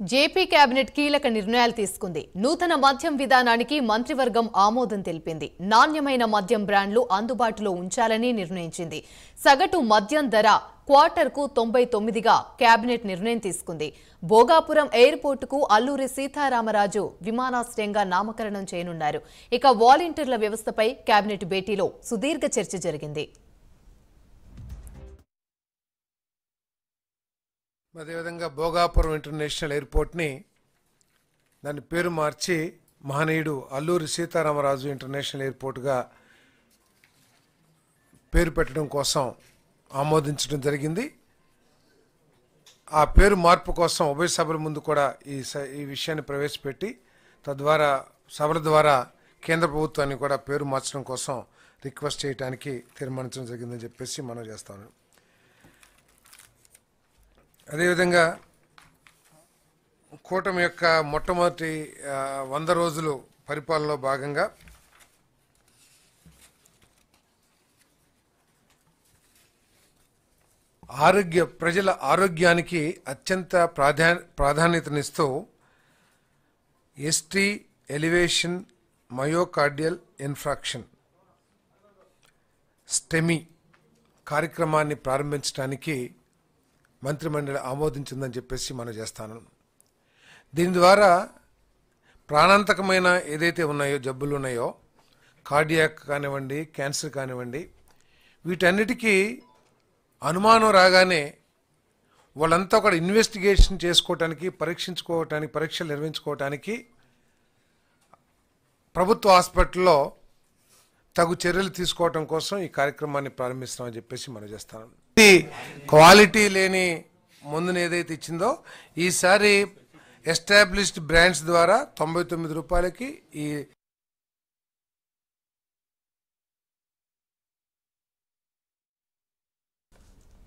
JP cabinet కీలక నిర్ణయాలు తీసుకుంది. నూతన మద్యం విధానానికి మంత్రివర్గం ఆమోదం తెలిపింది. నాణ్యమైన మద్యం బ్రాండ్లు అందుబాటులో ఉంచాలని నిర్ణయించింది. సగటు మద్యం ధర క్వార్టర్కు 99గా కేబినెట్ నిర్ణయం తీసుకుంది. భోగాపురం ఎయిర్పోర్టుకు అల్లూరి సీతారామరాజు విమానాశ్రయంగా నామకరణం చేయనున్నారు. ఇక వాలంటీర్ల వ్యవస్థపై కేబినెట్ భేటీలో సుదీర్ఘ చర్చ జరిగింది. అదేవిధంగా భోగాపురం ఇంటర్నేషనల్ ఎయిర్పోర్ట్ని దాని పేరు మార్చి మహనీయుడు అల్లూరి సీతారామరాజు ఇంటర్నేషనల్ ఎయిర్పోర్ట్గా పేరు పెట్టడం కోసం ఆమోదించడం జరిగింది. ఆ పేరు మార్పు కోసం ఉభయ సభల ముందు కూడా ఈ విషయాన్ని ప్రవేశపెట్టి తద్వారా సభల ద్వారా కేంద్ర ప్రభుత్వాన్ని కూడా పేరు మార్చడం కోసం రిక్వెస్ట్ చేయడానికి తీర్మానించడం జరిగిందని చెప్పేసి మనం చేస్తాను. అదేవిధంగా కూటమి యొక్క మొట్టమొదటి 100 రోజులు పరిపాలనలో భాగంగా ప్రజల ఆరోగ్యానికి అత్యంత ప్రాధాన్యతనిస్తూ ST elevation myocardial infarction STEMI కార్యక్రమాన్ని ప్రారంభించడానికి మంత్రిమండలి ఆమోదించిందని చెప్పేసి మనం చేస్తాను. దీని ద్వారా ప్రాణాంతకమైన ఏదైతే ఉన్నాయో జబ్బులు ఉన్నాయో కార్డియాక్ కానివ్వండి, క్యాన్సర్ కానివ్వండి, వీటన్నిటికీ అనుమానం రాగానే వాళ్ళంతా కూడా ఇన్వెస్టిగేషన్ చేసుకోవటానికి, పరీక్షలు నిర్వహించుకోవటానికి ప్రభుత్వ హాస్పిటల్లో తగు చర్యలు తీసుకోవటం కోసం ఈ కార్యక్రమాన్ని ప్రారంభిస్తామని చెప్పేసి మనం చేస్తాను. క్వాలిటీ లేని మందుని ఏదైతే ఇచ్చిందో ఈసారి ఎస్టాబ్లిష్డ్ బ్రాండ్స్ ద్వారా 99 రూపాయలకి ఈ